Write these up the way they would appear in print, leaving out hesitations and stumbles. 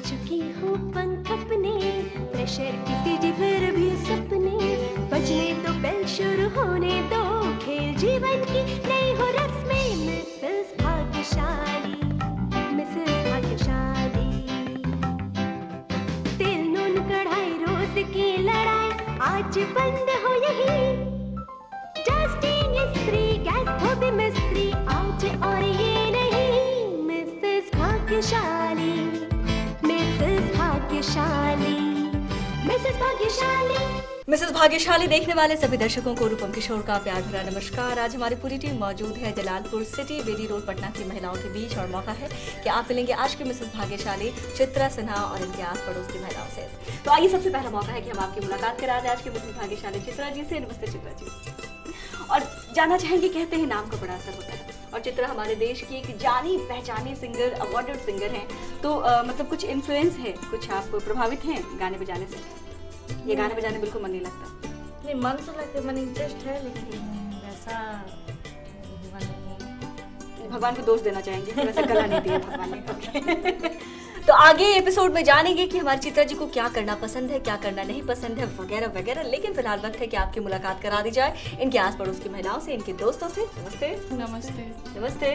चुकी हूँ पंख अपने, प्रेशर की तेजी फिर भी सपने, बजने तो बेल शुरू होने दो, खेल जीवन की नई हो रस्में। मिसेस भाग्यशाली, मिसेस भाग्यशाली, तेल नून कढ़ाई रोज की लड़ाई आज बंद हो यही, डस्टिंग इस्त्री गैस धोबी मिस्त्री आज और ये नहीं। मिसेस भाग्यशाली, मिसेस भाग्यशाली, मिसेस भाग्यशाली। मिसेस भाग्यशाली देखने वाले सभी दर्शकों को रूपम किशोर का प्यार भरा नमस्कार। आज हमारी पूरी टीम मौजूद है जलालपुर सिटी बेली रोड पटना की महिलाओं के बीच और मौका है कि आप मिलेंगे आज की मिसेस भाग्यशाली चित्रा सिन्हा और इनके आस पड़ोस की महिलाओं से। तो आइए सबसे पहला मौका है कि हम आपकी मुलाकात करा दें आज की मिसेस भाग्यशाली चित्रा जी से। नमस्ते चित्रा जी। और जानना चाहेंगे, कहते हैं नाम का बड़ा असर होता है और चित्रा हमारे देश की एक जानी पहचानी सिंगर, अवार्डेड सिंगर हैं, तो मतलब कुछ इन्फ्लुएंस है, कुछ आप प्रभावित हैं गाने बजाने से? ये गाने बजाने बिल्कुल मन नहीं लगता? नहीं, मन तो लगता है, मन इंटरेस्ट है, लेकिन वैसा जीवन नहीं। भगवान को दोष देना चाहेंगे कि वैसा गला नहीं दिया भगवान ने। तो आगे एपिसोड में जानेंगे कि हमारी चित्रा जी को क्या करना पसंद है, क्या करना नहीं पसंद है, वगैरह वगैरह। लेकिन फिलहाल वक्त है कि आपकी मुलाकात करा दी जाए इनके आस पड़ोस की महिलाओं से, इनके दोस्तों से। नमस्ते। नमस्ते। नमस्ते।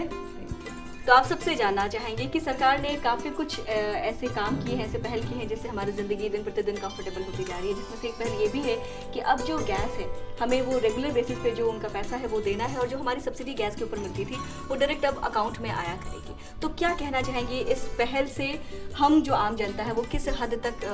तो आप सबसे जानना चाहेंगे कि सरकार ने काफ़ी कुछ ऐसे काम किए हैं, ऐसे पहल की हैं जिससे हमारी ज़िंदगी दिन प्रतिदिन कंफर्टेबल होती जा रही है, जिसमें से एक पहल ये भी है कि अब जो गैस है हमें वो रेगुलर बेसिस पे जो उनका पैसा है वो देना है, और जो हमारी सब्सिडी गैस के ऊपर मिलती थी वो डायरेक्ट अब अकाउंट में आया करेगी। तो क्या कहना चाहेंगे इस पहल से? हम जो आम जनता है वो किस हद तक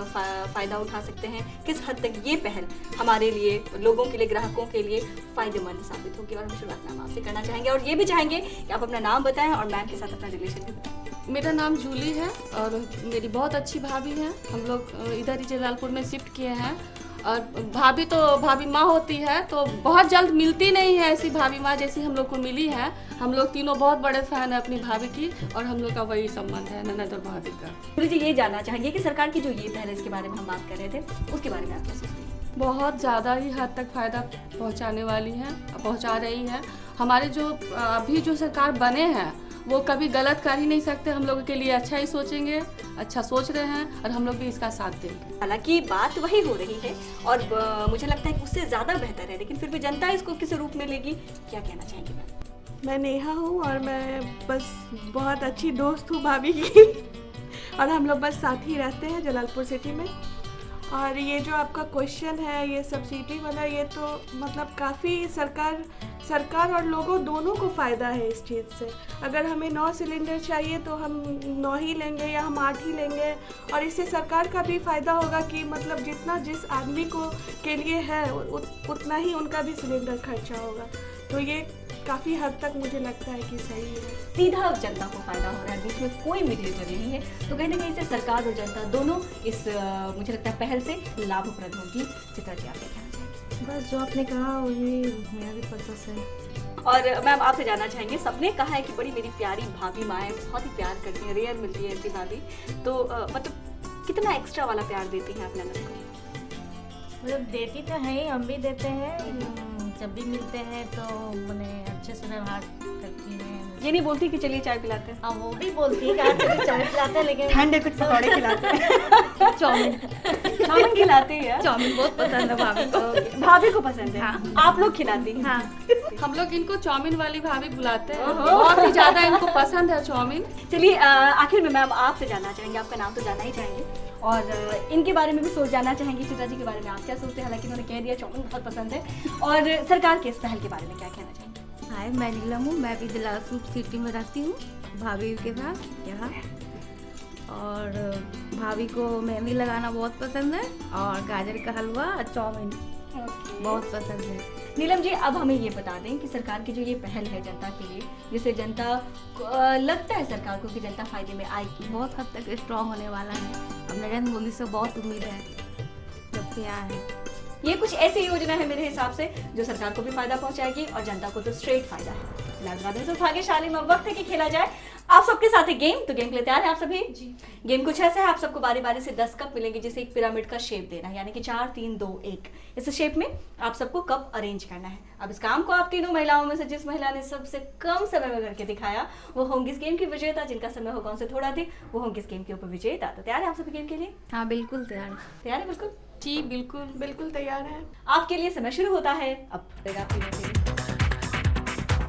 फ़ायदा उठा सकते हैं, किस हद तक ये पहल हमारे लिए, लोगों के लिए, ग्राहकों के लिए फ़ायदेमंद साबित होगी? और हम शुरुआत नाम आपसे करना चाहेंगे और ये भी चाहेंगे कि आप अपना नाम बताएं और मैम के साथ अपना रिलेशन भी बताएं। मेरा नाम जूली है और मेरी बहुत अच्छी भाभी है। हम लोग इधर ही जलालपुर में शिफ्ट किए हैं और भाभी तो भाभी माँ होती है, तो बहुत जल्द मिलती नहीं है ऐसी भाभी माँ जैसी हम लोग को मिली है। हम लोग तीनों बहुत बड़े फैन है अपनी भाभी की और हम लोग का वही संबंध है ननद और भाभी का। मुझे ये जानना चाहेंगे कि सरकार की जो ये पहल है, इसके बारे में हम बात कर रहे थे, उसके बारे में आप क्या सोचते हैं? बहुत ज़्यादा ही हद तक फ़ायदा पहुंचाने वाली है, पहुंचा रही है। हमारे जो अभी जो सरकार बने हैं वो कभी गलत कर ही नहीं सकते, हम लोगों के लिए अच्छा ही सोचेंगे, अच्छा सोच रहे हैं और हम लोग भी इसका साथ देंगे। हालांकि बात वही हो रही है और मुझे लगता है कि उससे ज़्यादा बेहतर है, लेकिन फिर भी जनता इसको किस रूप में लेगी, क्या कहना चाहेंगे मैम? मैं नेहा हूँ और मैं बस बहुत अच्छी दोस्त हूँ भाभी की और हम लोग बस साथ ही रहते हैं जलालपुर सिटी में। और ये जो आपका क्वेश्चन है ये सब्सिडी वाला, ये तो मतलब काफ़ी सरकार और लोगों दोनों को फ़ायदा है इस चीज़ से। अगर हमें 9 सिलेंडर चाहिए तो हम 9 ही लेंगे या हम 8 ही लेंगे, और इससे सरकार का भी फ़ायदा होगा कि मतलब जितना जिस आदमी को के लिए है उतना ही उनका भी सिलेंडर खर्चा होगा। तो ये काफ़ी हद तक मुझे लगता है कि सही है, सीधा जनता को फायदा हो रहा है, बीच में कोई मीडिएटर नहीं है। तो कहीं ना कहीं से सरकार और जनता दोनों इस मुझे लगता है पहल से लाभप्रद होगी। चित्रा जी, आप क्या कहना चाहेंगे? बस जो आपने कहा वही मेरा भी पर्पस है। और मैम आपसे जानना चाहेंगे, सबने कहा है कि बड़ी मेरी प्यारी भाभी माएँ बहुत ही प्यार करती हैं, रेयर मिलती है ऐसी भाभी, तो मतलब कितना एक्स्ट्रा वाला प्यार देती हैं आप ननद को? मतलब देती तो है ही, हम भी देते हैं, जब भी मिलते हैं तो मैंने अच्छे से व्यवहार करती हैं। ये नहीं बोलती कि चलिए चाय पिलाते हैं? हाँ, वो भी बोलती है कि चलिए चाय पिलाते हैं, लेकिन ठंड है कुछ पकौड़े खिलाते हैं। चाउमीन खिलाती है? चाउमीन बहुत पसंद है भाभी को। भाभी को पसंद है? हाँ। आप लोग खिलाती हैं? हाँ। हम लोग इनको चाउमीन वाली भाभी बुलाते हैं, बहुत ही ज़्यादा इनको पसंद है चाउमीन। चलिए आखिर में मैम आपसे जानना चाहेंगे, आपका नाम तो जानना ही चाहेंगे और इनके बारे में भी सोच जानना चाहेंगे, चित्रा जी के बारे में आप क्या सोचते हैं? हालांकि उन्होंने कह दिया चाउमीन बहुत पसंद है, और सरकार के इस पहल के बारे में क्या कहना चाहेंगे? हाय, मैं नीलम हूँ, मैं भी जलालपुर सिटी में रहती हूँ भाभी के साथ यहाँ। और भाभी को मेहंदी लगाना बहुत पसंद है और गाजर का हलवा और चाउमीन बहुत पसंद है। नीलम जी, अब हमें ये बता दें कि सरकार की जो ये पहल है जनता के लिए, जिससे जनता लगता है सरकार को कि जनता फायदे में आएगी, बहुत हद तक स्ट्रॉन्ग होने वाला है। अब नरेंद्र मोदी से बहुत उम्मीद है जब से यहाँ है। ये कुछ ऐसी योजना है मेरे हिसाब से जो सरकार को भी फायदा पहुंचाएगी और जनता को तो स्ट्रेट फायदा है। भाग्यशाली में वक्त है कि खेला जाए आप सबके साथ है गेम, तो गेम के लिए तैयार है आप सभी? जी। गेम कुछ ऐसा है, आप सबको बारी बारी से 10 कप मिलेंगे जिसे एक पिरामिड का शेप देना है, यानी कि 4 3 2 1 इस शेप में आप सबको कप अरेंज करना है। अब इस काम को आप तीनों महिलाओं में से जिस महिला ने सबसे कम समय में करके दिखाया वो होंगी इस गेम की विजेता, जिनका समय होगा उनसे थोड़ा अधिक वो होंगे इस गेम के ऊपर विजेता। तो तैयार है आप सभी गेम के लिए? हाँ बिल्कुल तैयार। तैयार है? बिल्कुल जी बिल्कुल। बिल्कुल तैयार है। आपके लिए समय शुरू होता है अब।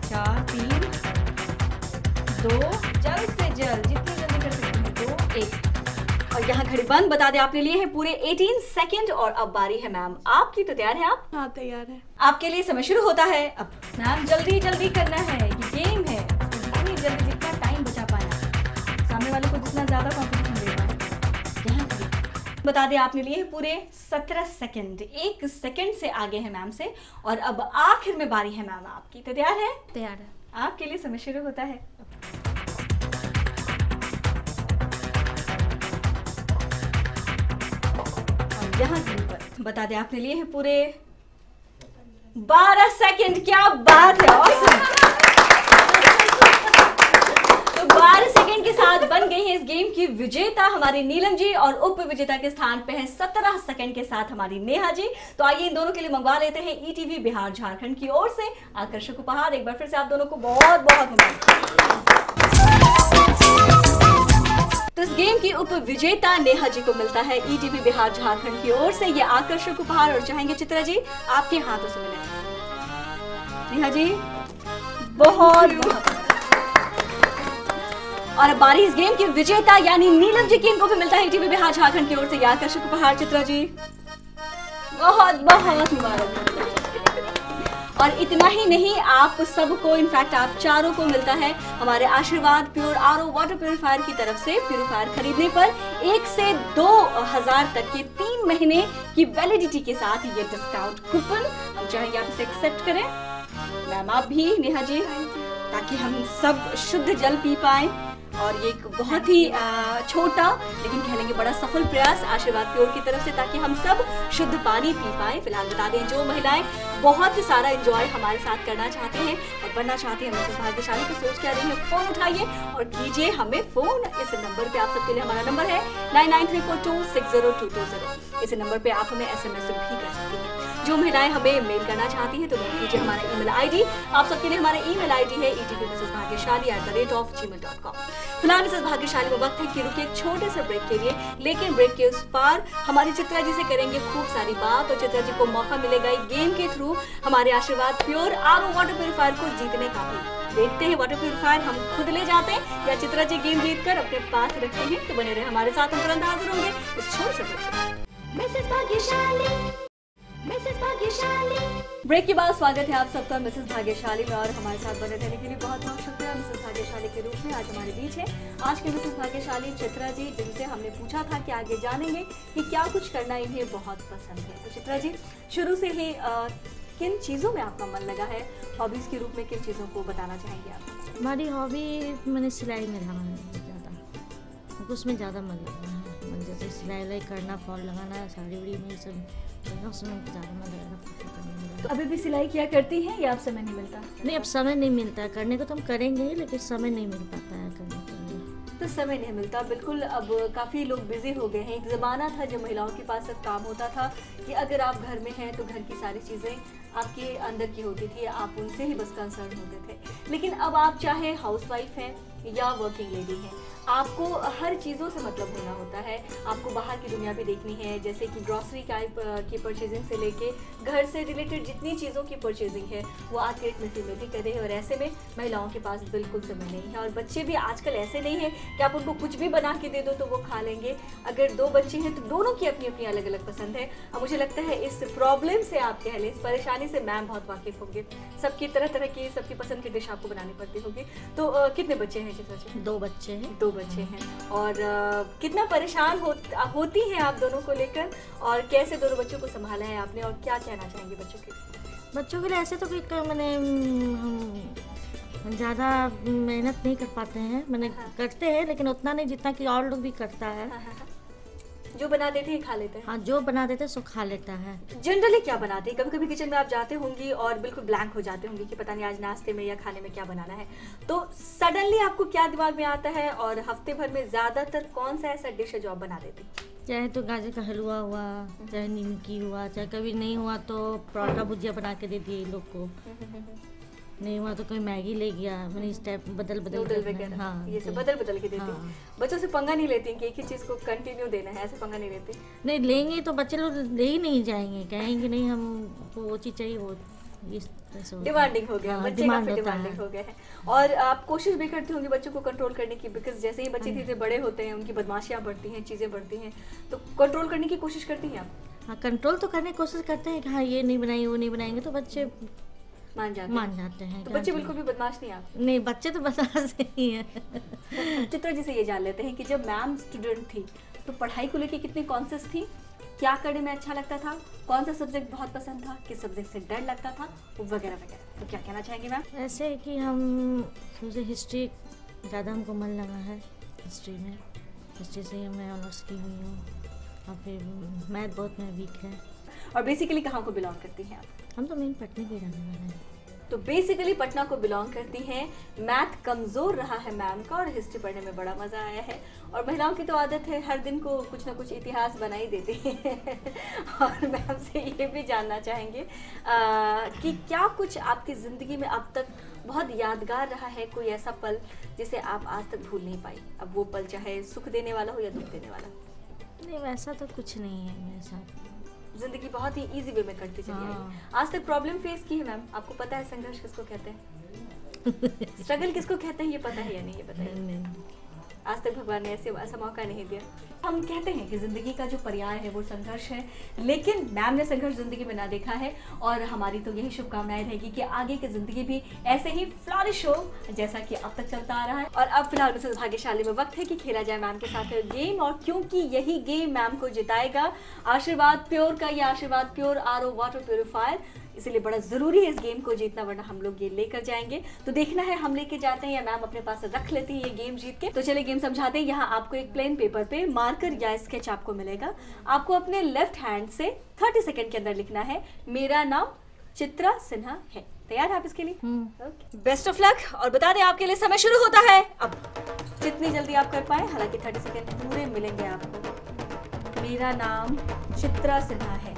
4 3 2 जल्द से जल्द, जितनी जल्दी कर सकते हैं 2 1। और यहाँ घड़ी बंद। बता दें आपने लिए हैं पूरे 18 सेकंड और अब बारी है मैम आपकी। तो तैयार है आप? हाँ तैयार है। आपके लिए समय शुरू होता है अब। मैम जल्दी जल्दी करना है, ये गेम है, जितनी जल्दी जितना टाइम बचा पाया, सामने वाले को जितना ज्यादा कॉम्पिटिशन दे पाए। यहाँ घड़ी बता दें आपने लिए हैं पूरे 17 सेकंड, 1 सेकंड से आगे है मैम से। और अब आखिर में बारी है मैम आपकी। तो तैयार है? तैयार है। आपके लिए समय शुरू होता है। और यहाँ पर बता दें आपने लिए हैं पूरे 12 सेकंड। क्या बात है, awesome! तो 12 सेकंड के साथ बन गई है इस गेम की विजेता हमारी नीलम जी, और उप विजेता के स्थान पे है 17 सेकंड के साथ हमारी नेहा जी। तो आइए इन दोनों के लिए मंगवा लेते हैं ईटीवी बिहार झारखंड की ओर से आकर्षक उपहार। एक बार फिर से आप दोनों को बहुत बहुत मुबारक। तो इस गेम की उप विजेता नेहा जी को मिलता है ईटीवी बिहार झारखंड की ओर से ये आकर्षक उपहार, और चाहेंगे चित्रा जी आपके हाथों से मिले। नेहा जी बहुत बहुत। और अब बारी इस गेम की विजेता यानी नीलम जी की, इनको भी मिलता है ईटीवी बिहार झारखंड की ओर से ये आकर्षक उपहार। चित्रा जी बहुत बहुत मुबारक। और इतना ही नहीं, आप सबको, इनफैक्ट आप चारों को मिलता है हमारे आशीर्वाद प्योर आरओ वाटर प्यूरिफायर की तरफ से प्यूरिफायर खरीदने पर 1 से 2000 तक के 3 महीने की वैलिडिटी के साथ ये डिस्काउंट कूपन हम चाहेंगे आप इसे एक्सेप्ट करें। मैम आप भी नेहा जी, ताकि हम सब शुद्ध जल पी पाए। और ये एक बहुत ही छोटा लेकिन कह लेंगे बड़ा सफल प्रयास आशीर्वाद प्योर की तरफ से, ताकि हम सब शुद्ध पानी पी पाए। फिलहाल बता दें जो महिलाएं बहुत ही सारा एंजॉय हमारे साथ करना चाहते हैं और बनना चाहते हैं मिसेस भाग्यशाली, तो सोच क्या रही है, फोन उठाइए और कीजिए हमें फोन। इस नंबर पे आप सबके लिए हमारा नंबर है 9934260220। इस नंबर पे आप हमें SMS भी कर सकती हैं। जो महिलाएं हमें मेल करना चाहती हैं तो मेल कीजिए हमारा ईमेल आईडी। आप सबके लिए हमारा ईमेल आईडी है etvmrsbhagyashali@gmail.com। फिलहाल मिसेस भाग्यशाली में वक्त है कि रुकिए एक छोटे से ब्रेक के लिए, लेकिन ब्रेक के उस पार हमारी चित्रा जी से करेंगे खूब सारी बात, और चित्रा जी को मौका मिलेगा गेम के थ्रू हमारे आशीर्वाद प्योर आरओ वाटर प्यूरिफायर को जीतने का भी। देखते हैं वाटर प्यूरिफायर हम खुद ले जाते हैं या चित्रा जी गेम जीतकर अपने पास रखते हैं। तो बने रहे हमारे साथ, हम तुरंत हाजिर होंगे इस छोटे से ब्रेक। मिसेस भाग्यशाली, मिसेस भाग्यशाली। ब्रेक के बाद स्वागत है आप सबका मिसेस भाग्यशाली में, और हमारे साथ बने रहने के लिए बहुत बहुत शुक्रिया। मिसेस भाग्यशाली के रूप में आज हमारे बीच है आज के मिसेस भाग्यशाली चित्रा जी, जिनसे हमने पूछा था कि आगे जानेंगे कि क्या कुछ करना इन्हें बहुत पसंद है। तो चित्रा जी, शुरू से ही किन चीज़ों में आपका मन लगा है, हॉबीज़ के रूप में किन चीज़ों को बताना चाहेंगे आप? हमारी हॉबी मैंने सिलाई में रहा है ज़्यादा, उसमें ज़्यादा मन लगा है, जैसे सिलाई उलाई करना, फॉल लगाना, साड़ी उड़ी में सब उसमें ज़्यादा मन लगा। तो अभी भी सिलाई किया करती हैं या अब समय नहीं मिलता? नहीं, अब समय नहीं मिलता है करने को, तो हम करेंगे ही लेकिन समय नहीं मिल पाता है करने के लिए। तो समय नहीं मिलता, बिल्कुल। अब काफ़ी लोग बिजी हो गए हैं। एक ज़माना था जब महिलाओं के पास सिर्फ काम होता था कि अगर आप घर में हैं तो घर की सारी चीज़ें आपके अंदर की होती थी, आप उनसे ही बस कंसर्न होते थे। लेकिन अब आप चाहे हाउसवाइफ हैं या वर्किंग लेडी हैं, आपको हर चीज़ों से मतलब होना होता है। आपको बाहर की दुनिया भी देखनी है, जैसे कि ग्रॉसरी की परचेजिंग से लेके घर से रिलेटेड जितनी चीज़ों की परचेजिंग है वो आज के डेट में फीमेल भी करे, और ऐसे में महिलाओं के पास बिल्कुल समय नहीं है। और बच्चे भी आजकल ऐसे नहीं है कि आप उनको कुछ भी बना के दे दो तो वो खा लेंगे। अगर 2 बच्चे हैं तो दोनों की अपनी अपनी अलग अलग पसंद है। और मुझे लगता है इस प्रॉब्लम से आप कह लें, इस परेशानी से मैम बहुत वाकिफ होंगे। सबकी तरह तरह की सबकी पसंद की डिश आपको बनानी पड़ती होगी। तो कितने बच्चे हैं चित्रा जी? 2 बच्चे हैं। 2 बच्चे हैं। और कितना परेशान होती हैं आप दोनों को लेकर, और कैसे दोनों बच्चों को संभाला है आपने, और क्या कहना चाहेंगे बच्चों के लिए? बच्चों के लिए ऐसे तो कोई मैंने ज़्यादा मेहनत नहीं कर पाते हैं, मैंने करते हैं लेकिन उतना नहीं जितना कि और लोग भी करता है। जो बना देते हैं खा लेते हैं। हाँ, जो बना देते हैं सो खा लेता है। जनरली क्या बनाते हैं? कभी कभी किचन में आप जाते होंगी और बिल्कुल ब्लैंक हो जाते होंगे कि पता नहीं आज नाश्ते में या खाने में क्या बनाना है, तो सडनली आपको क्या दिमाग में आता है और हफ्ते भर में ज्यादातर कौन सा ऐसा डिश है जो आप बना देते हैं? चाहे तो गाजर का हलवा हुआ, चाहे निमकी हुआ, चाहे कभी नहीं हुआ तो पराठा भुजिया बना के दे दिए इन लोग को, नहीं हुआ तो कोई मैगी ले गया, मैंने इस टाइप बदल बदल नूडल के वगैरह हाँ ये सब बदल बदल के देती हैं। हाँ। बच्चों से पंगा नहीं लेती कि एक ही चीज को कंटिन्यू देना है, ऐसे पंगा नहीं लेती? नहीं लेंगे तो बच्चे लोग ले ही नहीं जाएंगे, कहेंगे नहीं हमको वो चीज़ चाहिए, वो इस तरह से होता है। डिमांडिंग हो गया, हाँ, बच्चे डिमांड काफी होता है। डिमांडिंग हो गए हैं। और आप कोशिश भी करती होंगी बच्चों को कंट्रोल करने की, बिकॉज जैसे ही बच्चे धीरे बड़े होते हैं उनकी बदमाशियां बढ़ती हैं, चीजें बढ़ती हैं, तो कंट्रोल करने की कोशिश करती हैं आप? हाँ, कंट्रोल तो करने की कोशिश करते हैं कि हाँ ये नहीं बनाएंगे वो नहीं बनाएंगे, तो बच्चे मान जाते मान जाते हैं। तो बच्चे बिल्कुल भी बदमाश नहीं आप? नहीं, बच्चे तो बदमाश नहीं है। चित्रा जी से ये जान लेते हैं कि जब मैम स्टूडेंट थी तो पढ़ाई को लेकर कितनी कॉन्शियस थी, क्या करने में अच्छा लगता था, कौन सा सब्जेक्ट बहुत पसंद था, किस सब्जेक्ट से डर लगता था, वगैरह वगैरह, तो क्या कहना चाहेंगे मैम? ऐसे है कि हम मुझे हिस्ट्री ज़्यादा हमको मन लगा है, हिस्ट्री में, हिस्ट्री से ही मैं ऑनर्स की हुई हूँ, और फिर मैथ बहुत में वीक है। और बेसिकली कहाँ को बिलोंग करती हैं आप? हम तो मेन पटने के रहने वाले हैं। तो बेसिकली पटना को बिलोंग करती हैं। मैथ कमज़ोर रहा है मैम का और हिस्ट्री पढ़ने में बड़ा मज़ा आया है। और महिलाओं की तो आदत है हर दिन को कुछ ना कुछ इतिहास बना ही देती है। और मैम से ये भी जानना चाहेंगे कि क्या कुछ आपकी ज़िंदगी में अब तक बहुत यादगार रहा है, कोई ऐसा पल जिसे आप आज तक भूल नहीं पाई? अब वो पल चाहे सुख देने वाला हो या दुख देने वाला। नहीं, वैसा तो कुछ नहीं है मेरे साथ। जिंदगी बहुत ही इजी वे में करती चली आई। हाँ। आज तक प्रॉब्लम फेस की है मैम? आपको पता है संघर्ष किसको कहते हैं, स्ट्रगल किसको कहते हैं, ये पता है या नहीं ये बताइए? नहीं, आज तक भगवान ने ऐसा मौका नहीं दिया। हम कहते हैं कि जिंदगी का जो पर्याय है वो संघर्ष है, लेकिन मैम ने संघर्ष जिंदगी में ना देखा है। और हमारी तो यही शुभकामनाएं रहेगी कि आगे की जिंदगी भी ऐसे ही फ्लरिश हो जैसा कि अब तक चलता आ रहा है। और अब फिलहाल मिसेस भाग्यशाली में वक्त है कि खेला जाए मैम के साथ गेम, और क्योंकि यही गेम मैम को जिताएगा आशीर्वाद प्योर का, ये आशीर्वाद प्योर RO वाटर प्योरीफायर, इसलिए बड़ा जरूरी है इस गेम को जीतना, वरना हम लोग ये लेकर जाएंगे। तो देखना है हम लेके जाते हैं या मैम अपने पास रख लेती है ये गेम जीत के। तो चलिए गेम समझाते हैं। यहाँ आपको एक प्लेन पेपर पे मार्कर या स्केच आपको मिलेगा। आपको अपने लेफ्ट हैंड से 30 सेकंड के अंदर लिखना है मेरा नाम चित्रा सिन्हा है। तैयार है आप इसके लिए? Best of luck. और बता दें आपके लिए समय शुरू होता है अब, जितनी जल्दी आप कर पाए, हालांकि 30 सेकंड पूरे मिलेंगे आपको। मेरा नाम चित्रा सिन्हा है।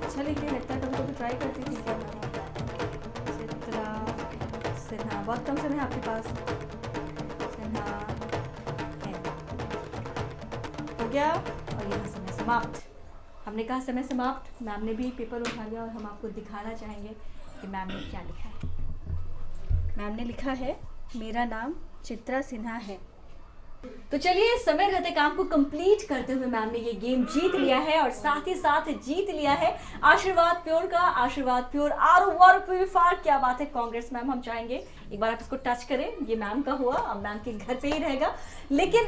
अच्छा लिखिए, लगता है तुमको तो ट्राई करती थी क्या? चित्रा सिन्हा, बहुत कम समय आपके पास। सिन्हा है, हो गया। और यहाँ समय समाप्त। हमने कहा समय समाप्त, मैम ने भी पेपर उठा लिया और हम आपको दिखाना चाहेंगे कि मैम ने क्या लिखा है। मैम ने लिखा है मेरा नाम चित्रा सिन्हा है। तो चलिए समय रहते काम को कंप्लीट करते हुए मैम ने ये गेम जीत लिया है, और साथ ही साथ जीत लिया है आशीर्वाद प्योर का आशीर्वाद प्योर RO वाटर प्योरीफायर। क्या बात है, कांग्रेस मैम। हम चाहेंगे एक बार आप इसको टच करें, ये मैम का हुआ, अब मैम के घर पे ही रहेगा। लेकिन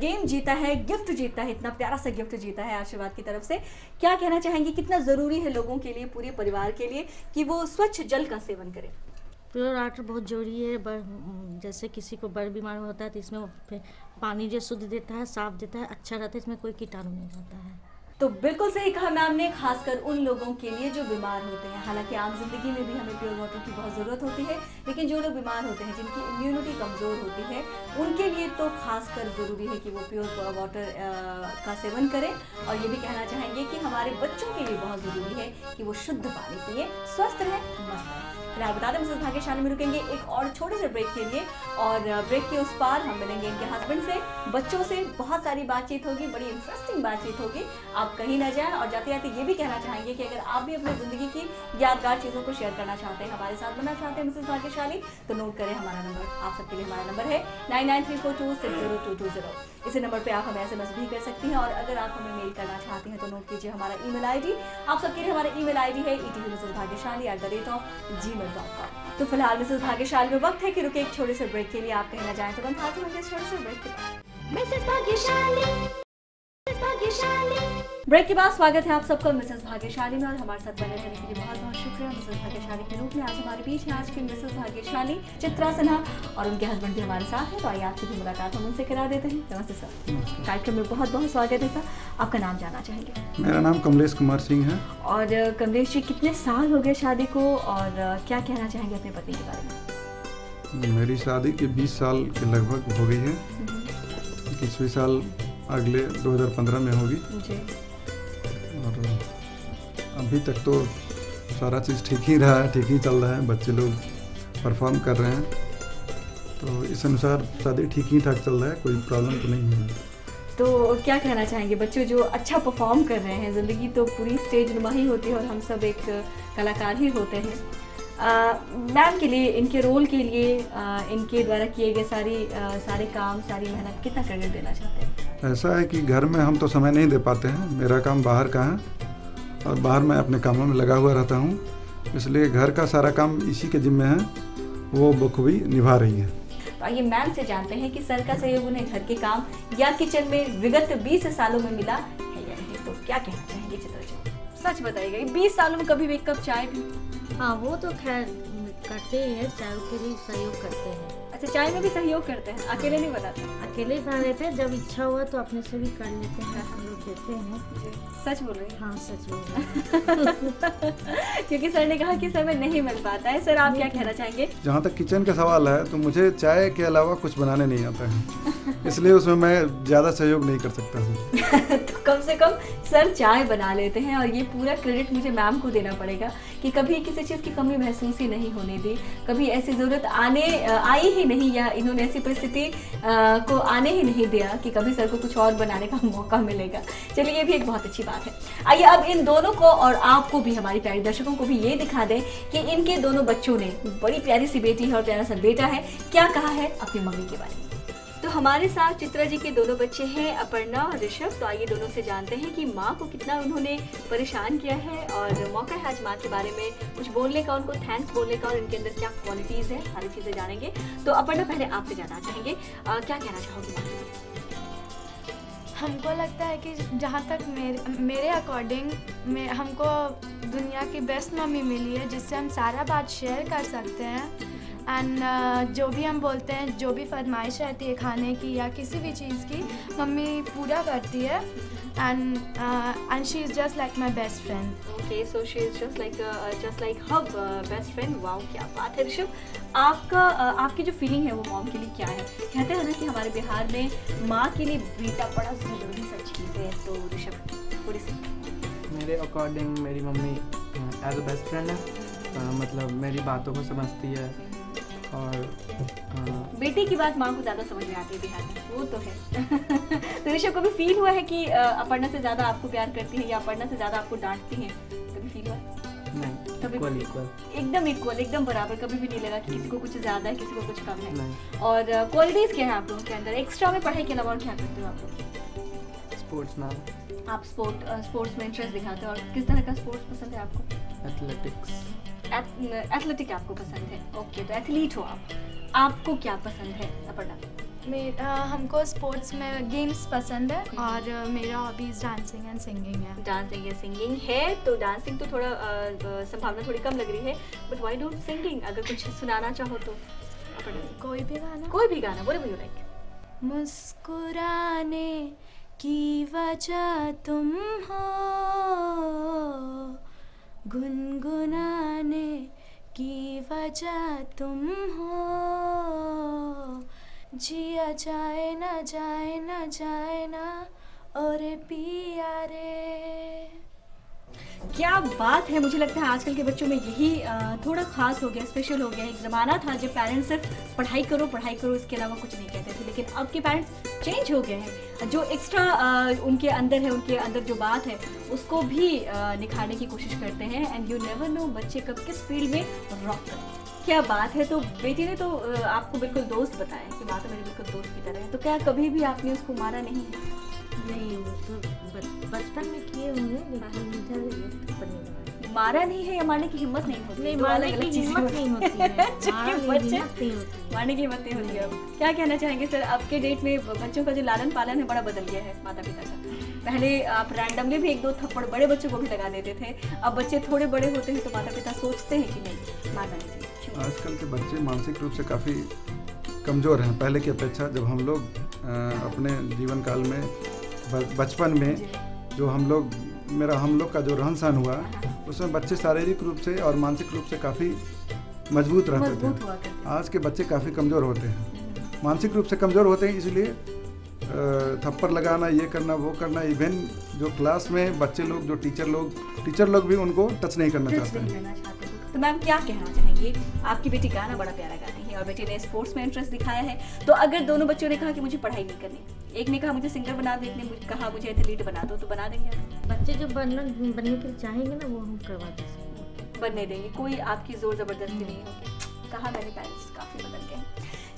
गेम जीता है, गिफ्ट जीता है, इतना प्यारा सा गिफ्ट जीता है आशीर्वाद की तरफ से। क्या कहना चाहेंगे, कितना ज़रूरी है लोगों के लिए, पूरे परिवार के लिए, कि वो स्वच्छ जल का सेवन करें? प्योर वाटर बहुत जरूरी है। जैसे किसी को बड़ बीमार होता है तो इसमें वो पानी जो शुद्ध देता है, साफ देता है, अच्छा रहता है, इसमें कोई कीटाणु नहीं रहता है। तो बिल्कुल सही कहा मैम ने, खासकर उन लोगों के लिए जो बीमार होते हैं। हालांकि आम जिंदगी में भी हमें प्योर वाटर की बहुत ज़रूरत होती है, लेकिन जो लोग बीमार होते हैं, जिनकी इम्यूनिटी कमज़ोर होती है, उनके लिए तो खासकर ज़रूरी है कि वो प्योर वाटर का सेवन करें। और ये भी कहना चाहेंगे कि हमारे बच्चों के लिए बहुत ज़रूरी है कि वो शुद्ध पानी पिए, स्वस्थ रहें, मस्त रहें। फिलहाल बता दें मिसेस भाग्यशाली में रुकेंगे एक और छोटे से ब्रेक के लिए, और ब्रेक के उस पार हम मिलेंगे इनके हस्बैंड से, बच्चों से बहुत सारी बातचीत होगी, बड़ी इंटरेस्टिंग बातचीत होगी। आप कहीं ना जाएं। और जाते जाते ये भी कहना चाहेंगे कि अगर आप भी अपनी ज़िंदगी की यादगार चीज़ों को शेयर करना चाहते हैं, हमारे साथ बनना चाहते हैं मिसेस भाग्यशाली, तो नोट करें हमारा नंबर। आप सबके लिए हमारा नंबर है 9934260220। इसी नंबर पे आप हमें SMS भी कर सकती हैं। और अगर आप हमें मेल करना चाहते हैं तो नोट कीजिए हमारा ईमेल ID। आप सबके लिए हमारा ईमेल ID है etvmrsbhagyashali@gmail.com। तो फिलहाल मिसेस भाग्यशाली में वक्त है कि रुके एक छोटे से ब्रेक के लिए। आप कहना चाहें तो बंद हाथ होंगे इस छोटे से ब्रेक के बाद। मिसेस भाग्यशाली, मिसेस भाग्यशाली। ब्रेक के बाद स्वागत है आप सबका मिसेस भाग्यशाली में, और हमारे साथ बने रहने के लिए बहुत बहुत शुक्रिया। मिसेस भाग्यशाली के रूप में आज हमारे बीच है आज की मिसेस भाग्यशाली चित्रा सिन्हा, और उनके हस्बैंड भी हमारे साथ हैं। तो आइए आपकी भी मुलाकात हम उनसे करा देते हैं। नमस्ते सर, कार्यक्रम में बहुत बहुत स्वागत है सर। आपका नाम जानना चाहेंगे? मेरा नाम कमलेश कुमार सिंह है। और कमलेश जी, कितने साल हो गए शादी को, और क्या कहना चाहेंगे अपने पति के बारे में? मेरी शादी के 20 साल के लगभग हो गई है। 21वें साल अगले 2015 में होगी। जी। और अभी तक तो सारा चीज़ ठीक ही रहा है, ठीक ही चल रहा है, बच्चे लोग परफॉर्म कर रहे हैं, तो इस अनुसार शादी ठीक ही ठाक चल रहा है, कोई प्रॉब्लम तो नहीं है। तो क्या कहना चाहेंगे, बच्चे जो अच्छा परफॉर्म कर रहे हैं, ज़िंदगी तो पूरी स्टेज नुमा ही होती है और हम सब एक कलाकार ही होते हैं। मैम के लिए, इनके रोल के लिए, इनके द्वारा किए गए सारे काम, सारी मेहनत कितना क्रेडिट देना चाहते हैं? ऐसा है कि घर में हम तो समय नहीं दे पाते हैं, मेरा काम बाहर का है और बाहर मैं अपने कामों में लगा हुआ रहता हूँ, इसलिए घर का सारा काम इसी के जिम्मे है, वो बखूबी निभा रही है। तो आइए मैम से जानते हैं कि सर का सहयोग उन्हें घर के काम या किचन में विगत 20 सालों में मिला है या नहीं। तो क्या कहना चाहेंगे चित्रा जी? सच बताइएगा, 20 सालों में कभी भी एक कप चाय भी? हाँ, वो तो खैर करते ही है, चाय के लिए सहयोग करते हैं। अच्छा, चाय में भी सहयोग करते हैं, अकेले नहीं बनाते? अकेले बना लेते हैं, जब इच्छा हुआ तो अपने से भी कर लेते हैं, हम लोग देते हैं। सच बोल रही हैं? हाँ, सच बोल रही हैं। क्योंकि सर ने कहा कि समय नहीं मिल पाता है। सर, आप क्या कहना चाहेंगे? जहाँ तक किचन का सवाल है तो मुझे चाय के अलावा कुछ बनाने नहीं आता है, इसलिए उसमें मैं ज़्यादा सहयोग नहीं कर सकता हूँ। तो कम से कम सर चाय बना लेते हैं, और ये पूरा क्रेडिट मुझे मैम को देना पड़ेगा कि कभी किसी चीज़ की कमी महसूस ही नहीं होने दी, कभी ऐसी ज़रूरत आई ही नहीं, या इन्होंने ऐसी परिस्थिति को आने ही नहीं दिया कि कभी सर को कुछ और बनाने का मौका मिलेगा। चलिए, ये भी एक बहुत अच्छी बात है। आइए अब इन दोनों को और आपको भी, हमारी प्यारी दर्शकों को भी ये दिखा दें कि इनके दोनों बच्चों ने, बड़ी प्यारी सी बेटी है और प्यारा सा बेटा है, क्या कहा है अपनी मम्मी के बारे में। तो हमारे साथ चित्रा जी के दोनों बच्चे हैं, अपर्णा और ऋषभ। तो आइए दोनों से जानते हैं कि माँ को कितना उन्होंने परेशान किया है, और मौका है आज माँ के बारे में कुछ बोलने का, उनको थैंक्स बोलने का, और इनके अंदर क्या क्वालिटीज़ है, सारी चीज़ें जानेंगे। तो अपर्णा, पहले आपसे जानना चाहेंगे, क्या कहना चाहोगे माँ? हमको लगता है कि जहाँ तक मेरे अकॉर्डिंग में हमको दुनिया की बेस्ट मम्मी मिली है, जिससे हम सारा बात शेयर कर सकते हैं। एंड जो भी हम बोलते हैं, जो भी फरमाइश रहती है खाने की या किसी भी चीज़ की, मम्मी पूरा करती है। And she is just like my best friend. Okay, so she is just like her best friend. Wow, क्या बात है ऋषभ। आपकी जो फीलिंग है वो मॉम के लिए क्या है? कहते हैं ना कि हमारे बिहार में माँ के लिए बेटा बड़ा ज़रूरी सा चीज़ है। तो ऋषभ, थोड़ी सी। मेरे अकॉर्डिंग मेरी mummy as a best friend है, मतलब मेरी बातों को समझती है, और बेटे की बात माँ को ज़्यादा समझ में आती है बिहार में, वो तो है। तो ऋषभ, कभी फील हुआ है कि अपर्णा से ज़्यादा आपको प्यार करती है या अपर्णा से ज़्यादा आपको डांटती हैं? कभी फील हुआ? नहीं, कभी इक्वल एकदम इक्वल, एकदम बराबर, कभी भी नहीं लगा कि किसी को कुछ ज़्यादा है, किसी को कुछ कम है? नहीं। और क्वालिटीज़ क्या है आप लोगों के अंदर? एक्स्ट्रा में पढ़ाई के अलावा और क्या करते हो आप लोग? स्पोर्ट्समैन। आप स्पोर्ट्स में इंटरेस्ट दिखाते हो, और किस तरह का स्पोर्ट्स पसंद है आपको? एथलेटिक्स। एथलेटिक आपको पसंद है? ओके, तो एथलीट हो आप। आपको क्या पसंद है अपर्णा? हमको स्पोर्ट्स में गेम्स पसंद है, और मेरा हॉबीज डांसिंग एंड सिंगिंग है। डांसिंग या सिंगिंग है? तो डांसिंग तो थोड़ा संभावना थोड़ी कम लग रही है, बट व्हाई डोंट सिंगिंग? अगर कुछ सुनाना चाहो तो अपर्णा। कोई भी गाना? कोई भी गाना, व्हाटएवर यू लाइक। मुस्कुराने की वजह तुम हो, गुनगुनाने की वजह तुम हो, जिया जाए ना जाए ना और पिया रे। क्या बात है। मुझे लगता है आजकल के बच्चों में यही थोड़ा खास हो गया, स्पेशल हो गया। एक ज़माना था जब पेरेंट्स सिर्फ पढ़ाई करो इसके अलावा कुछ नहीं कहते थे, लेकिन अब के पेरेंट्स चेंज हो गए हैं। जो एक्स्ट्रा उनके अंदर है, उनके अंदर जो बात है उसको भी निखारने की कोशिश करते हैं। एंड यू नेवर नो बच्चे कब किस फील्ड में रॉक करें। क्या बात है। तो बेटी ने तो आपको बिल्कुल दोस्त बताया कि माँ तो मेरी बिल्कुल दोस्त की तरह है, तो क्या कभी भी आपने उसको मारा नहीं? नहीं, वो तो बचपन में किए होंगे, लेकिन इधर मारा नहीं है या मारने की हिम्मत नहीं होती? नहीं, मारने की हिम्मत नहीं होती है। मारने की हिम्मत नहीं होती है। अब क्या कहना चाहेंगे सर, अब के डेट में बच्चों का जो लालन पालन है बड़ा बदल गया है माता पिता का? पहले आप रैंडमली भी 1-2 थप्पड़ बड़े बच्चों को भी लगा देते थे, अब बच्चे थोड़े बड़े होते हैं तो माता पिता सोचते हैं कि नहीं मारना नहीं चाहिए। क्यों? आजकल के बच्चे मानसिक रूप से काफ़ी कमज़ोर हैं पहले की अपेक्षा। जब हम लोग अपने जीवन काल में बचपन में जो हम लोग का जो रहन सहन हुआ उसमें बच्चे शारीरिक रूप से और मानसिक रूप से काफ़ी मजबूत रहते थे। आज के बच्चे काफ़ी कमज़ोर होते हैं, मानसिक रूप से कमज़ोर होते हैं, इसलिए थप्पड़ लगाना, ये करना, वो करना। इवन जो क्लास में बच्चे लोग, जो टीचर लोग भी उनको टच नहीं करना चाहते हैं। तो मैम क्या कहना चाहेंगे? आपकी बेटी गाना बड़ा प्यारा गाती है और बेटी ने स्पोर्ट्स में इंटरेस्ट दिखाया है, तो अगर दोनों बच्चों ने कहा कि मुझे पढ़ाई नहीं करनी, एक ने कहा मुझे सिंगर बना दो, एक ने कहा मुझे एथलीट बना दो, तो बना देंगे आप? बच्चे जो बनने के लिए चाहेंगे ना वो हम करवा देंगे, बनने देंगे, कोई आपकी जोर जबरदस्ती नहीं होगी। कहा मैंने पेरेंट्स काफी बदल गए हैं।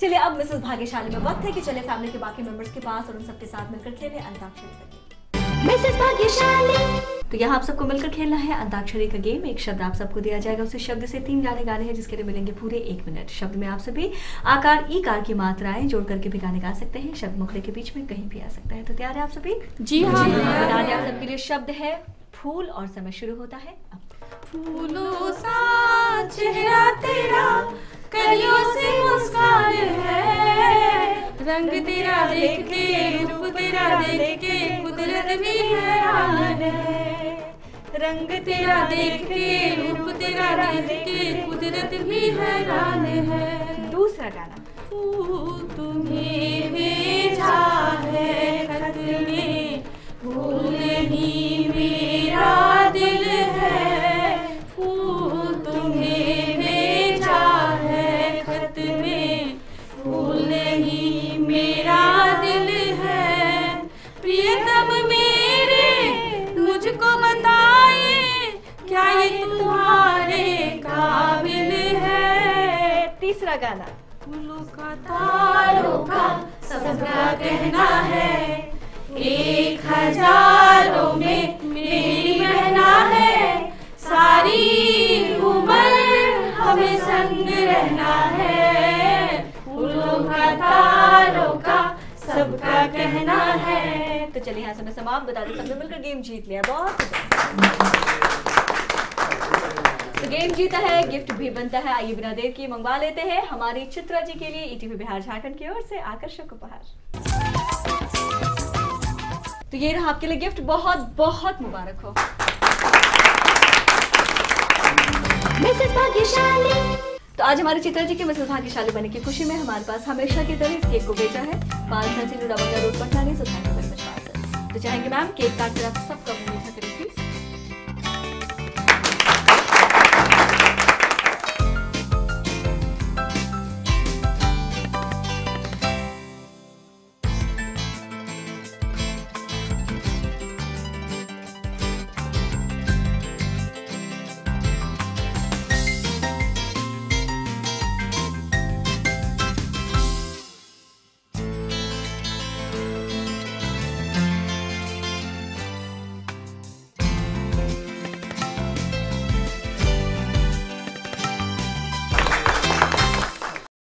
चलिए अब मिसेस भाग्यशाली में वक्त है कि चले फैमिली के बाकी मेंबर्स के पास और उन सबके साथ मिलकर खेलें अंताक्षरी का गेम। मिसेस भाग्यशाली। तो यहाँ आप सबको मिलकर खेलना है अंताक्षरी का गेम। एक शब्द आप सबको दिया जाएगा, उसी शब्द से 3 गाने गाने हैं जिसके लिए मिलेंगे पूरे 1 मिनट। शब्द में आप सभी आकार ई कार की मात्राएं जोड़ करके भी गाने गा सकते हैं। शब्द मुखड़े के बीच में कहीं भी आ सकता है। तो तैयार है आप सभी? जी हाँ। बता दें आप सबके लिए शब्द है फूल और समय शुरू होता है अब। फूलों सा चेहरा तेरा कलियों से मुस्कान है, रंग तेरा देख के रूप तेरा देख के कुदरत भी हैरान है, रंग तेरा देख के रूप तेरा देख के कुदरत भी हैरान है। दूसरा गाना। फूल तुम्हें भेजा है खत में, फूल ही मेरा दिल है, फूल तुम्हें भेजा है खत में, फूल ही मेरा दिल है। प्रियतम मेरे मुझको बताए क्या ये तुम्हारे काबिल है। तीसरा गाना। फूलों का तारों का सबका कहना है, 1000 में मेरी बहना है, सारी उम्र हमें संग रहना है, फूलों का तारों का सबका कहना है। तो चलिए यहाँ समय समाप्त। बता दें सबने मिलकर गेम जीत लिया, बहुत तो गेम जीता है, गिफ्ट भी बनता है। आइए बिना देर किए मंगवा लेते हैं हमारी चित्रा जी के लिए ईटीवी बिहार झारखंड की ओर से आकर्षक उपहार। तो ये रहा आपके लिए गिफ्ट, बहुत बहुत मुबारक हो। मिसेस भाग्यशाली। तो आज हमारी चित्रा जी के मिसेस भाग्यशाली बनने की खुशी में हमारे पास हमेशा की तरह इस केक को भेजा है 5 रोड पटना ने सुधार। तो चाहेंगे मैम केक काट कर आप सब